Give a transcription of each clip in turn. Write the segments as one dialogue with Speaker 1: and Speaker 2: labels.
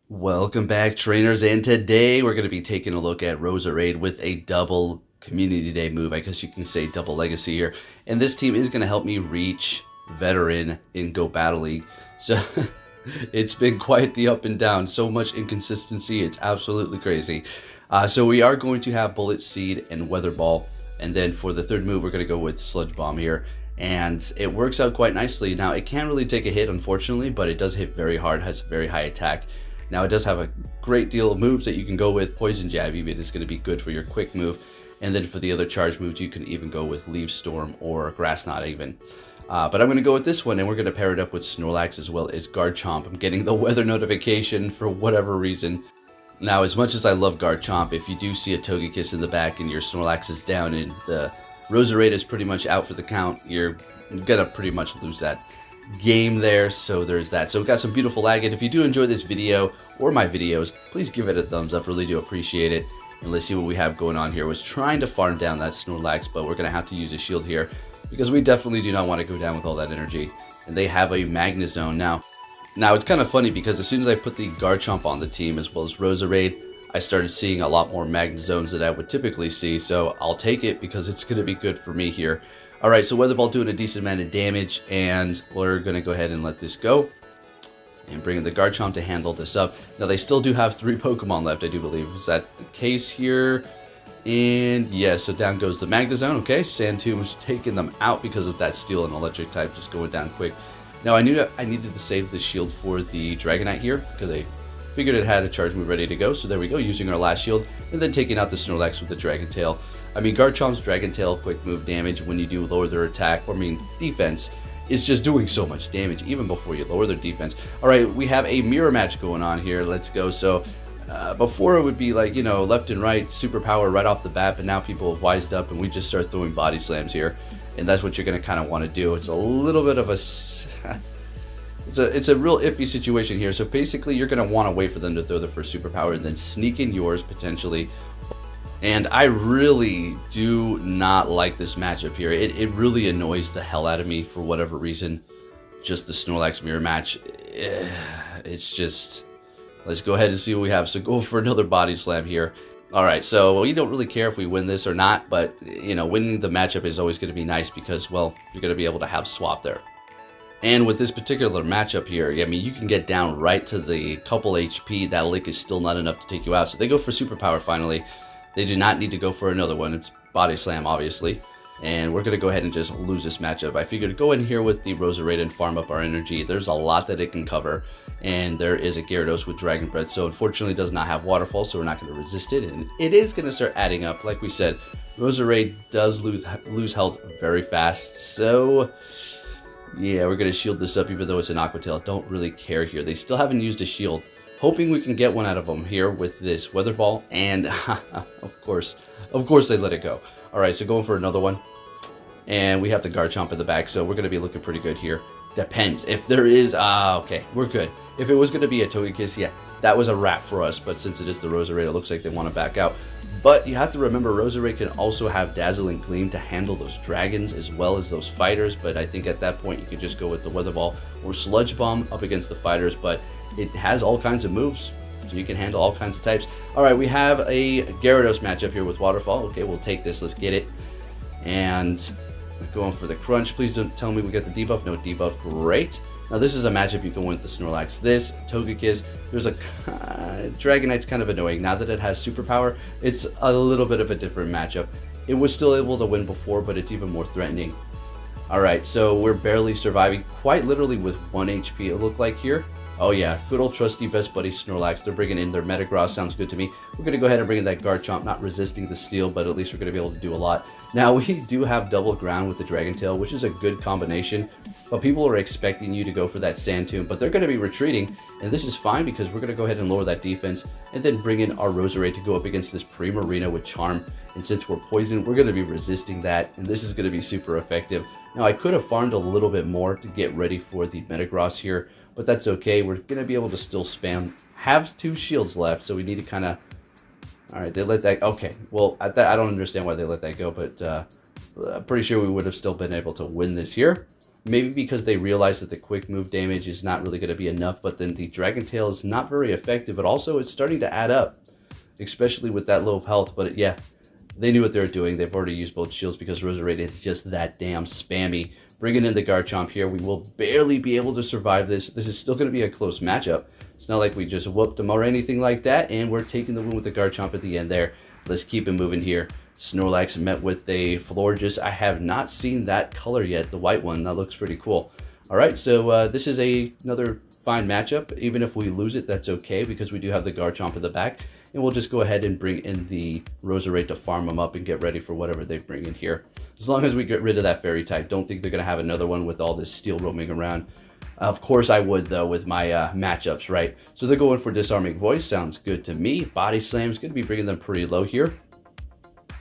Speaker 1: Welcome back, trainers, and today we're going to be taking a look at Roserade with a double Community Day move. I guess you can say double Legacy here. And this team is going to help me reach Veteran in Go Battle League. So it's been quite the up and down. So much inconsistency. It's absolutely crazy. So we are going to have Bullet Seed and Weather Ball. And then for the third move, we're going to go with Sludge Bomb here. And it works out quite nicely. Now, it can't really take a hit, unfortunately, but it does hit very hard, has very high attack. Now it does have a great deal of moves that you can go with. Poison Jab even is going to be good for your quick move. And then for the other charge moves, you can even go with Leaf Storm or Grass Knot even. But I'm going to go with this one, and we're going to pair it up with Snorlax as well as Garchomp. I'm getting the weather notification for whatever reason. Now, as much as I love Garchomp, if you do see a Togekiss in the back and your Snorlax is down and the Roserade is pretty much out for the count, you're going to pretty much lose that game there. So there's that. So we've got some beautiful lag, and if you do enjoy this video or my videos, please give it a thumbs up. Really do appreciate it. And let's see what we have going on here. I was trying to farm down that Snorlax, but we're gonna have to use a shield here because we definitely do not want to go down with all that energy. And they have a Magnezone now it's kind of funny because as soon as I put the Garchomp on the team as well as Roserade, I started seeing a lot more Magnezones than I would typically see. So I'll take it because it's going to be good for me here. Alright, so Weather Ball doing a decent amount of damage, and we're going to go ahead and let this go. And bring in the Garchomp to handle this up. Now, they still do have 3 Pokemon left, I do believe. Is that the case here? And yeah, so down goes the Magnezone. Okay, Sandtomb's taking them out because of that Steel and Electric type just going down quick. Now, I knew that I needed to save the shield for the Dragonite here because I figured it had a charge move ready to go. So there we go, using our last shield, and then taking out the Snorlax with the Dragon Tail. I mean, Garchomp's Dragon Tail quick move damage when you do lower their attack, or I mean defense, is just doing so much damage even before you lower their defense. Alright, we have a mirror match going on here. Let's go. So before it would be like, you know, left and right, superpower right off the bat, but now people have wised up and we just start throwing body slams here. And that's what you're going to kind of want to do. It's a little bit of a... It's a real iffy situation here. So basically you're going to want to wait for them to throw their first superpower and then sneak in yours potentially. And I really do not like this matchup here. It really annoys the hell out of me for whatever reason. Just the Snorlax mirror match. It's just... Let's go ahead and see what we have. So go for another body slam here. Alright, so we don't really care if we win this or not. But, you know, winning the matchup is always going to be nice because, well, you're going to be able to have swap there. And with this particular matchup here, I mean, you can get down right to the couple HP. That lick is still not enough to take you out. So they go for superpower finally. They do not need to go for another one. It's body slam, obviously. And we're going to go ahead and just lose this matchup. I figured to go in here with the Roserade and farm up our energy. There's a lot that it can cover. And there is a Gyarados with Dragon Breath. So unfortunately it does not have Waterfall, so we're not going to resist it. And it is going to start adding up. Like we said, Roserade does lose health very fast. So yeah, we're going to shield this up even though it's an Aqua Tail. Don't really care here. They still haven't used a shield. Hoping we can get one out of them here with this Weather Ball, and of course they let it go. Alright, so going for another one. And we have the Garchomp in the back, so we're going to be looking pretty good here. Depends. If there is... okay, we're good. If it was going to be a Togekiss, yeah, that was a wrap for us. But since it is the Roserade, it looks like they want to back out. But you have to remember, Roserade can also have Dazzling Gleam to handle those dragons as well as those fighters. But I think at that point, you could just go with the Weather Ball or Sludge Bomb up against the fighters. But it has all kinds of moves, so you can handle all kinds of types. Alright, we have a Gyarados matchup here with Waterfall. Okay, we'll take this. Let's get it. And we're going for the Crunch. Please don't tell me we got the debuff. No debuff. Great. Now, this is a matchup you can win with the Snorlax. This, Togekiss, there's a... Dragonite's kind of annoying. Now that it has superpower, it's a little bit of a different matchup. It was still able to win before, but it's even more threatening. Alright, so we're barely surviving, quite literally with 1 HP it looked like here. Oh yeah, good old trusty best buddy Snorlax. They're bringing in their Metagross. Sounds good to me. We're going to go ahead and bring in that Garchomp, not resisting the steel, but at least we're going to be able to do a lot. Now, we do have double ground with the Dragon Tail, which is a good combination. But people are expecting you to go for that Sand Tomb, but they're going to be retreating. And this is fine because we're going to go ahead and lower that defense and then bring in our Roserade to go up against this Primarina with Charm. And since we're poisoned, we're going to be resisting that. And this is going to be super effective. Now, I could have farmed a little bit more to get ready for the Metagross here. But that's okay. We're going to be able to still spam. Have 2 shields left, so we need to kind of... Alright, they let that... Okay, well, I don't understand why they let that go, but I'm pretty sure we would have still been able to win this here. Maybe because they realize that the quick move damage is not really going to be enough, but then the Dragon Tail is not very effective, but also it's starting to add up, especially with that low of health. But yeah, they knew what they were doing. They've already used both shields because Roserade is just that damn spammy. Bringing in the Garchomp here, we will barely be able to survive this. This is still going to be a close matchup. It's not like we just whooped them or anything like that, and we're taking the win with the Garchomp at the end there. Let's keep it moving here. Snorlax met with a Florges. I have not seen that color yet, the white one. That looks pretty cool. All right, so this is another fine matchup. Even if we lose it, that's okay because we do have the Garchomp in the back. And we'll just go ahead and bring in the Roserade to farm them up and get ready for whatever they bring in here. As long as we get rid of that fairy type. Don't think they're going to have another one with all this steel roaming around. Of course I would, though, with my matchups, right? So they're going for Disarming Voice. Sounds good to me. Body Slam's going to be bringing them pretty low here.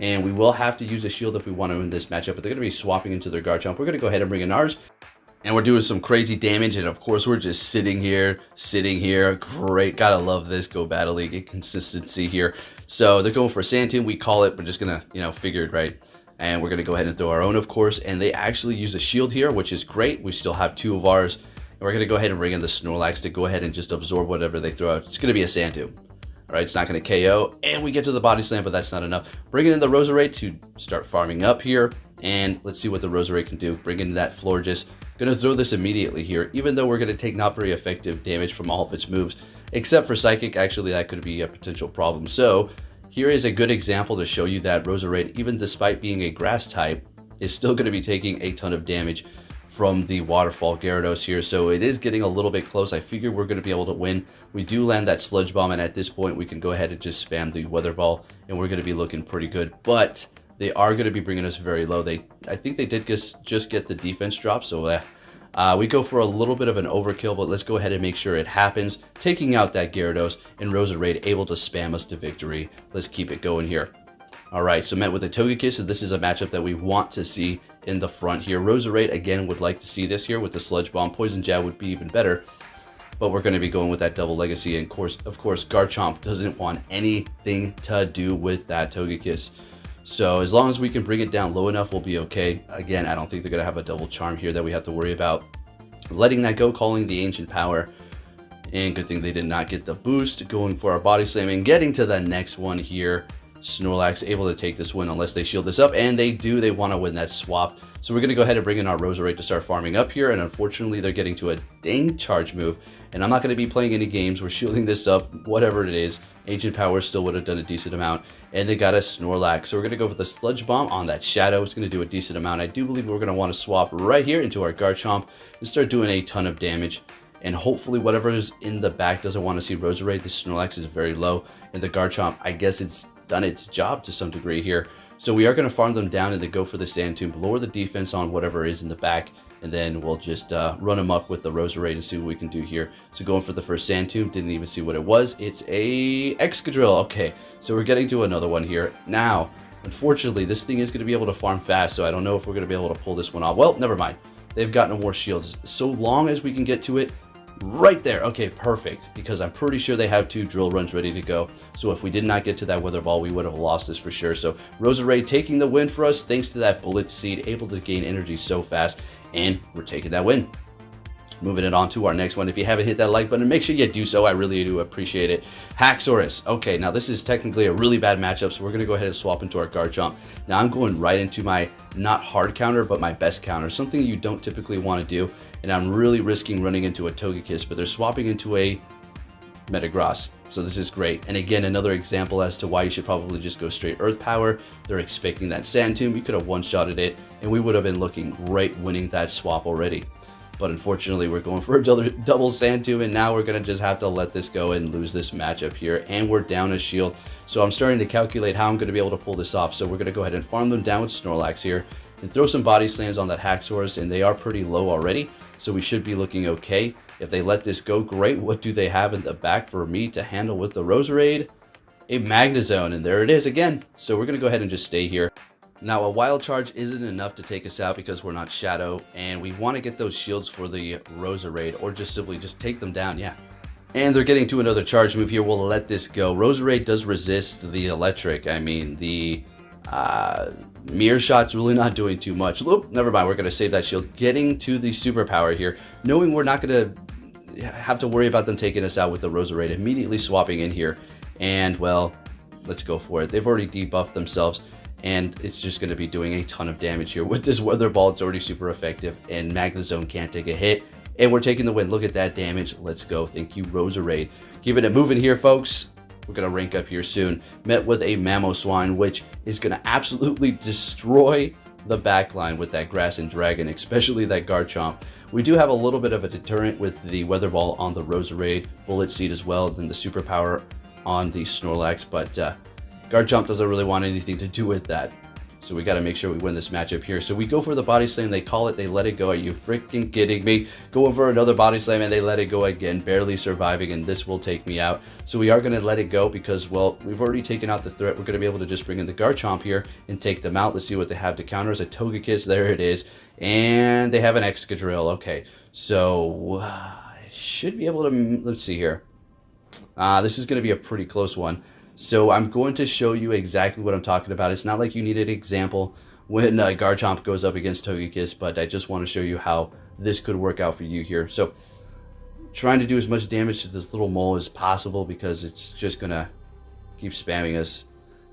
Speaker 1: And we will have to use a shield if we want to win this matchup. But they're going to be swapping into their Garchomp. We're going to go ahead and bring in ours. And we're doing some crazy damage, and of course we're just sitting here. Great, gotta love this Go Battle League consistency here. So they're going for Sand we call it. We're just gonna, figure it right. And we're gonna go ahead and throw our own, of course. And they actually use a shield here, which is great. We still have 2 of ours. And we're gonna go ahead and bring in the Snorlax to go ahead and just absorb whatever they throw out. It's gonna be a Sand All right, it's not gonna KO. And we get to the Body Slam, but that's not enough. Bringing in the Roserade to start farming up here. And let's see what the Roserade can do. Bring in that Florges. Going to throw this immediately here, even though we're going to take not very effective damage from all of its moves, except for Psychic. Actually, that could be a potential problem. So here is a good example to show you that Roserade, even despite being a grass type, is still going to be taking a ton of damage from the Waterfall Gyarados here. So it is getting a little bit close. I figure we're going to be able to win. We do land that Sludge Bomb, and at this point, we can go ahead and just spam the Weather Ball, and we're going to be looking pretty good. But they are going to be bringing us very low. I think they did just get the defense drop, so we go for a little bit of an overkill, but let's go ahead and make sure it happens. Taking out that Gyarados, and Roserade able to spam us to victory. Let's keep it going here. All right, so met with a Togekiss, so this is a matchup that we want to see in the front here. Roserade, again, would like to see this here with the Sludge Bomb. Poison Jab would be even better, but we're going to be going with that double Legacy, and of course, Garchomp doesn't want anything to do with that Togekiss. So as long as we can bring it down low enough, we'll be okay. Again, I don't think they're going to have a double charm here that we have to worry about. Letting that go, calling the Ancient Power. And good thing they did not get the boost. Going for our Body Slam and getting to the next one here. Snorlax able to take this win unless they shield this up. And they do. They want to win that swap. So we're going to go ahead and bring in our Roserade to start farming up here. And unfortunately, they're getting to a dang charge move. And I'm not going to be playing any games. We're shielding this up, whatever it is. Ancient Power still would have done a decent amount. And they got a Snorlax. So we're going to go for the Sludge Bomb on that Shadow. It's going to do a decent amount. I do believe we're going to want to swap right here into our Garchomp and start doing a ton of damage. And hopefully whatever is in the back doesn't want to see Roserade. The Snorlax is very low. And the Garchomp, I guess it's done its job to some degree here. So we are going to farm them down and then go for the Sand Tomb, lower the defense on whatever is in the back, and then we'll just run them up with the Roserade and see what we can do here. So going for the first Sand Tomb, didn't even see what it was. It's a Excadrill. Okay, so we're getting to another one here. Now, unfortunately, this thing is going to be able to farm fast, so I don't know if we're going to be able to pull this one off. Well, never mind. They've got no more shields. So long as we can get to it, right there. Okay, perfect. Because I'm pretty sure they have 2 drill runs ready to go. So if we did not get to that Weather Ball, we would have lost this for sure. So Roserade taking the win for us thanks to that Bullet Seed, able to gain energy so fast. And we're taking that win. Moving it on to our next one. If you haven't hit that like button, make sure you do so. I really do appreciate it. Haxorus. Okay, now this is technically a really bad matchup, so we're going to go ahead and swap into our Garchomp. Now I'm going right into my not hard counter, but my best counter. Something you don't typically want to do. And I'm really risking running into a Togekiss, but they're swapping into a Metagross. So this is great. And again, another example as to why you should probably just go straight Earth Power. They're expecting that Sand Tomb. You could have one-shotted it, and we would have been looking great winning that swap already. But unfortunately, we're going for a double Sand Tomb, and now we're going to just have to let this go and lose this matchup here. And we're down a shield. So I'm starting to calculate how I'm going to be able to pull this off. So we're going to go ahead and farm them down with Snorlax here and throw some Body Slams on that Haxorus, and they are pretty low already. So we should be looking okay. If they let this go, great. What do they have in the back for me to handle with the Roserade? A Magnezone, and there it is again. So we're going to go ahead and just stay here. Now, a Wild Charge isn't enough to take us out because we're not Shadow, and we want to get those shields for the Roserade, or just simply just take them down, yeah. And they're getting to another charge move here. We'll let this go. Roserade does resist the electric. I mean, the Mirror Shot's really not doing too much. Oop, never mind, we're going to save that shield. Getting to the superpower here, knowing we're not going to have to worry about them taking us out with the Roserade, immediately swapping in here. And, well, let's go for it. They've already debuffed themselves, and it's just going to be doing a ton of damage here. With this Weather Ball, it's already super effective, and Magnezone can't take a hit. And we're taking the win. Look at that damage. Let's go. Thank you, Roserade. Keeping it moving here, folks. We're going to rank up here soon. Met with a Mamoswine, which is going to absolutely destroy the backline with that Grass and Dragon, especially that Garchomp. We do have a little bit of a deterrent with the Weather Ball on the Roserade, Bullet Seed as well, then the Superpower on the Snorlax, but Garchomp doesn't really want anything to do with that. So we got to make sure we win this matchup here. So we go for the Body Slam, they call it, they let it go. Are you freaking kidding me? Going for another Body Slam and they let it go again, barely surviving, and this will take me out. So we are going to let it go because, well, we've already taken out the threat. We're going to be able to just bring in the Garchomp here and take them out. Let's see what they have to counter. As a Togekiss, there it is. And they have an Excadrill. Okay, so I should be able to, let's see here. This is going to be a pretty close one. So I'm going to show you exactly what I'm talking about. It's not like you need an example when Garchomp goes up against Togekiss, but I just want to show you how this could work out for you here. So trying to do as much damage to this little mole as possible because it's just going to keep spamming us.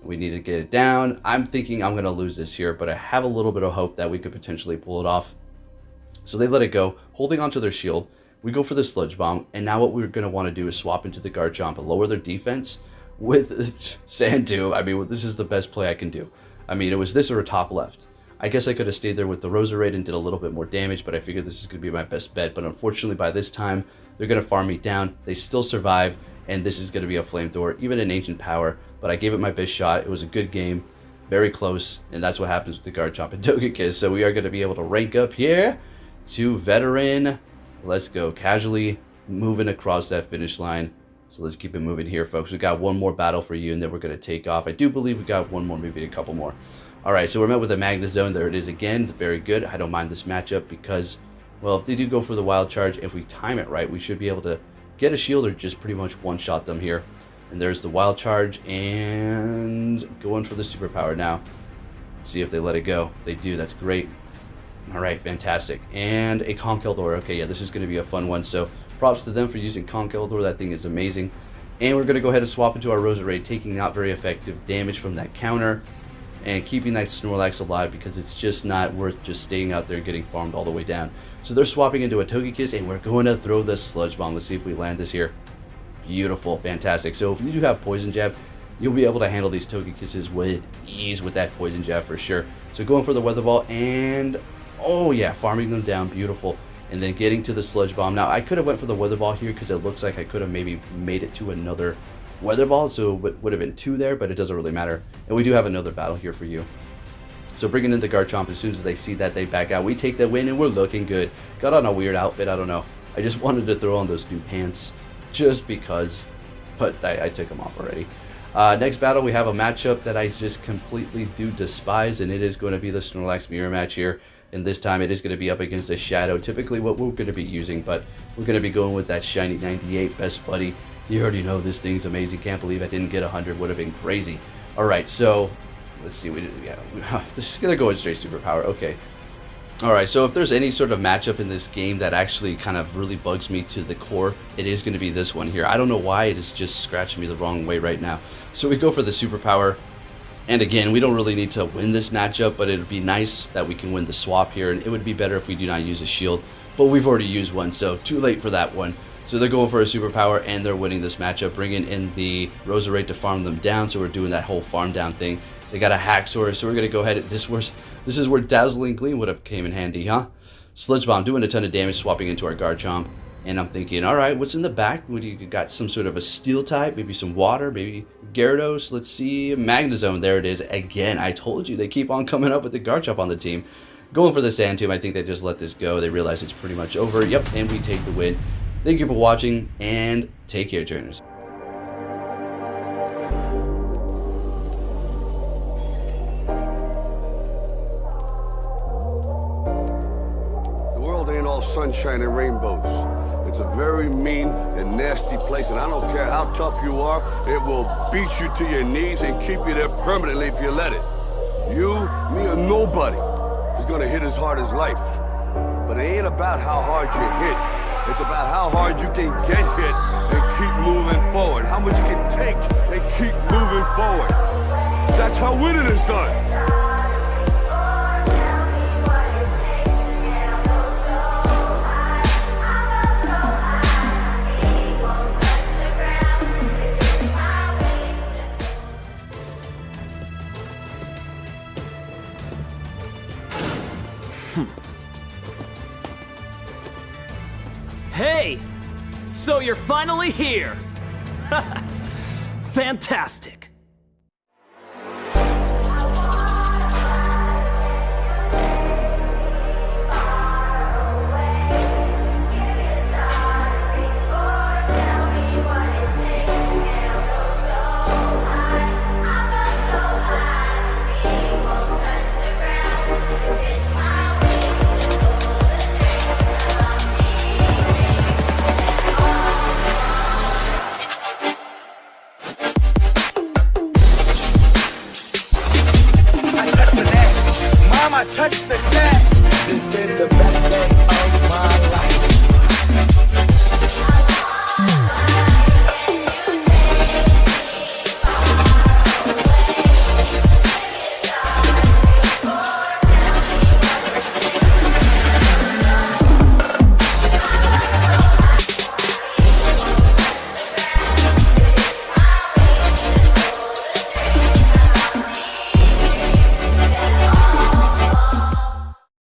Speaker 1: We need to get it down. I'm thinking I'm going to lose this here, but I have a little bit of hope that we could potentially pull it off. So they let it go, holding onto their shield. We go for the Sludge Bomb, and now what we're going to want to do is swap into the Garchomp and lower their defense with Sand Dune. I mean, this is the best play I can do. I mean, it was this or a top left. I guess I could have stayed there with the Roserade and did a little bit more damage, but I figured this is going to be my best bet. But unfortunately, by this time, they're going to farm me down. They still survive, and this is going to be a Flamethrower, even an Ancient Power. But I gave it my best shot. It was a good game, very close, and that's what happens with the Garchomp and Togekiss. So we are going to be able to rank up here to Veteran. Let's go, casually moving across that finish line. So let's keep it moving here, folks. We got one more battle for you, and then we're going to take off. I do believe we got one more, maybe a couple more. All right, so we're met with a Magnezone. There it is again. Very good. I don't mind this matchup because, well, if they do go for the Wild Charge, if we time it right, we should be able to get a shield or just pretty much one-shot them here. And there's the Wild Charge, and going for the Superpower now. See if they let it go. They do. That's great. All right, fantastic. And a Conkeldurr. Okay, yeah, this is going to be a fun one. So props to them for using Conkeldurr. That thing is amazing. And we're going to go ahead and swap into our Roserade, taking not very effective damage from that counter and keeping that Snorlax alive because it's just not worth just staying out there and getting farmed all the way down. So they're swapping into a Togekiss, and we're going to throw the Sludge Bomb. Let's see if we land this here. Beautiful, fantastic. So if you do have Poison Jab, you'll be able to handle these Togekisses with ease with that Poison Jab for sure. So going for the Weather Ball, and oh yeah, farming them down, beautiful. And then getting to the Sludge Bomb. Now, I could have went for the Weather Ball here because it looks like I could have maybe made it to another Weather Ball, so it would have been 2 there, but it doesn't really matter. And we do have another battle here for you. So bringing in the Garchomp, as soon as they see that, they back out. We take the win, and we're looking good. Got on a weird outfit, I don't know. I just wanted to throw on those new pants just because, but I took them off already. Next battle, we have a matchup that I just completely do despise, and it is going to be the Snorlax Mirror match here. And this time it is going to be up against a Shadow, typically what we're going to be using, but we're going to be going with that shiny 98 Best Buddy. You already know this thing's amazing. Can't believe I didn't get 100. Would have been crazy. All right, so let's see. This is going to go in straight Superpower. Okay. All right, so if there's any sort of matchup in this game that actually kind of really bugs me to the core, it is going to be this one here. I don't know why it is just scratching me the wrong way right now. So we go for the Superpower. And again, we don't really need to win this matchup, but it would be nice that we can win the swap here. And it would be better if we do not use a shield, but we've already used one, so too late for that one. So they're going for a Superpower, and they're winning this matchup, bringing in the Roserade to farm them down. So we're doing that whole farm down thing. They got a Haxorus, so we're going to go ahead. This is where Dazzling Gleam would have came in handy, huh? Sludge Bomb doing a ton of damage, swapping into our Garchomp. And I'm thinking, all right, what's in the back? What do you got? Some sort of a Steel type, maybe some Water, maybe Gyarados. Let's see, Magnezone. There it is. Again, I told you they keep on coming up with the Garchomp on the team. Going for the Sand Tomb. I think they just let this go. They realize it's pretty much over. Yep, and we take the win. Thank you for watching, and take care, trainers.
Speaker 2: The world ain't all sunshine and rainbows. It's a very mean and nasty place, and I don't care how tough you are, it will beat you to your knees and keep you there permanently if you let it. You, me, or nobody is gonna hit as hard as life. But it ain't about how hard you hit. It's about how hard you can get hit and keep moving forward. How much you can take and keep moving forward. That's how winning is done.
Speaker 3: Hey! So you're finally here! Fantastic!
Speaker 4: Touch the net. This is the